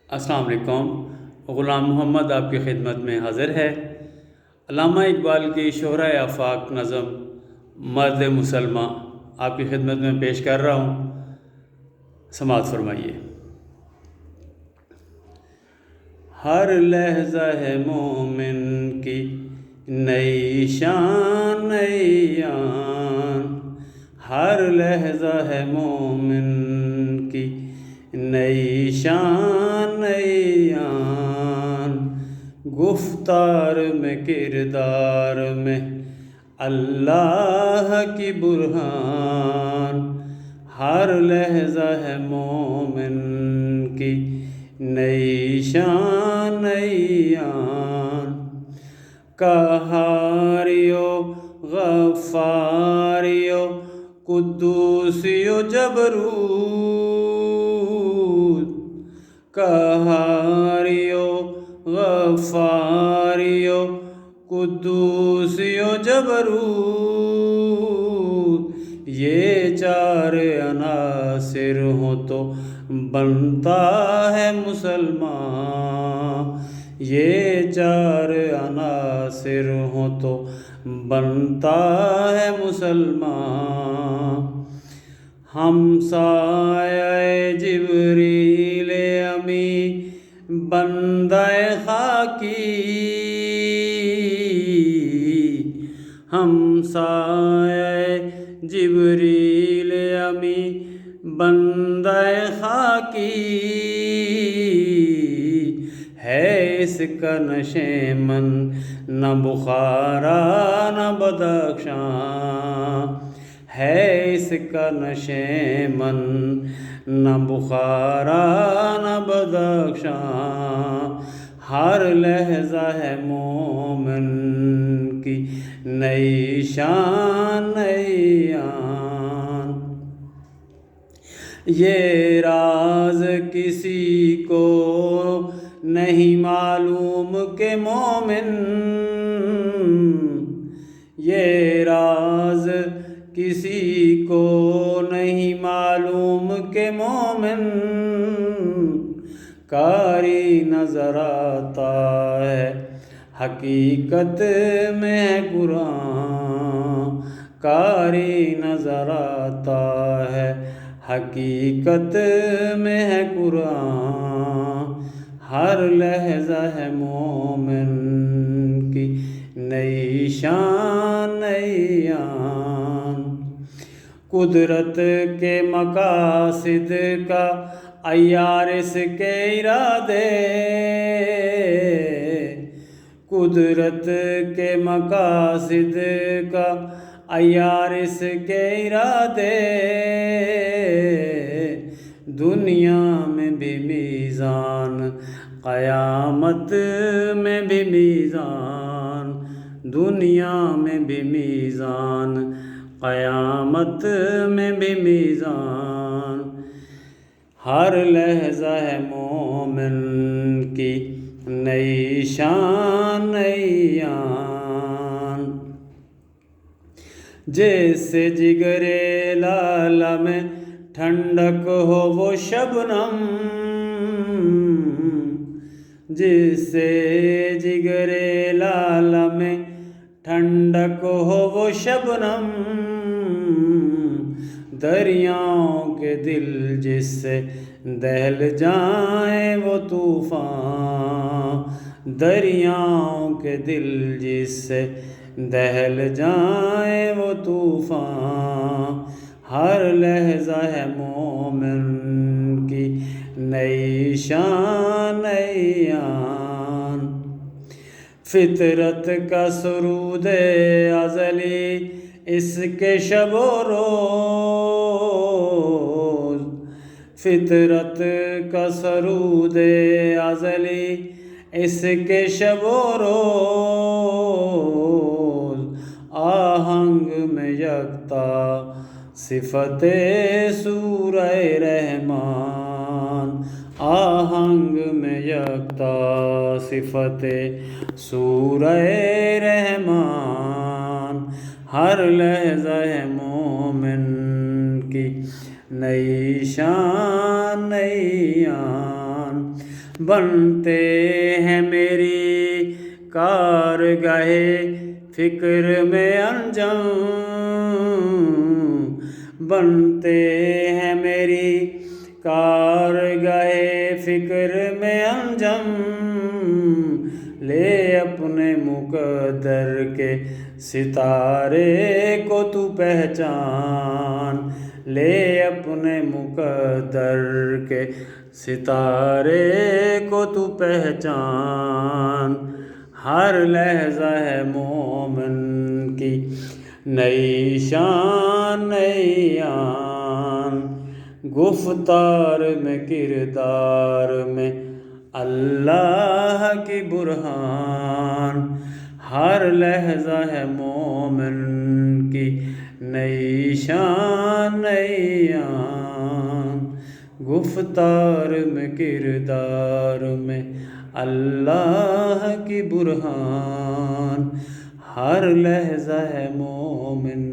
السلام علیکم۔ غلام محمد آپ کی خدمت میں حاضر ہے۔ علامہ اقبال کی شہرۂ آفاق نظم مرد مسلمہ آپ کی خدمت میں پیش کر رہا ہوں، سماعت فرمائیے۔ ہر لحظہ ہے مومن کی نئی شان نئی آن، ہر لحظہ ہے مومن کی نئی شان نئی آن، گفتار میں کردار میں اللہ کی برہان، ہر لحظہ ہے مومن کی نئی شان نئی آن، قہاریو غفاریو قدوسیو جبروت، قہاریو غفاریو قدوسیو جبروت، یہ چار عناصر ہوں تو بنتا ہے مسلمان، یہ چار عناصر ہوں تو بنتا ہے مسلمان، ہمسایہ جبریل امی بندہ خاکی، ہمسایہ جبریل امی بندہ خاکی، ہے اس کا نشیمن نہ بخارا نہ بدخشاں، ہے اس کا نشیمن نہ بخارا نہ بدخشاں، ہر لحظہ ہے مومن کی نئی شان نئی آن، یہ راز کسی کو نہیں معلوم کہ مومن، یہ راز کسی کو نہیں معلوم کہ مومن، قاری نظر آتا ہے حقیقت میں ہے قرآن، قاری نظر آتا ہے حقیقت میں ہے قرآن، ہر لحظہ ہے مومن کی نئی شان نئی آن، قدرت کے مقاصد کا عیار اس کے ارادے، قدرت کے مقاصد کا عیار اس کے ارادے، دنیا میں بھی میزان قیامت میں بھی میزان، دنیا میں بھی میزان قیامت میں بھی میزان، ہر لحظہ ہے مومن کی نئی شان نئی آن، جیسے جگر لالہ میں ٹھنڈک ہو وہ شبنم، جیسے جگر لالہ میں ٹھنڈک ہو وہ شبنم، دریاؤں کے دل جس سے دہل جائیں وہ طوفان، دریاؤں کے دل جس سے دہل جائیں وہ طوفان، ہر لحظہ ہے مومن کی نئی شان نئی آن، فطرت کا سرود ازلی اس کے شب و روز، فطرت کا سرود ازلی اس کے شب و روز، آہنگ میں یکتا صفت سورہ رحمان، آہنگ میں یکتا صفت سورہ رحمان، ہر لحظہ ہے مومن کی نئی شان نئی آن، بنتے ہیں میری کارگاہ فکر میں انجم، بنتے ہیں میری کارگاہ فکر میں انجم، لے اپنے مقدر کے ستارے کو تو پہچان، لے اپنے مقدر کے ستارے کو تو پہچان، ہر لحظہ ہے مومن کی نئی شان نئی آن، گفتار میں کردار میں اللہ کی برہان، ہر لحظہ ہے مومن کی نئی شان نئی آن، گفتار میں کردار میں اللہ کی برہان، ہر لحظہ ہے مومن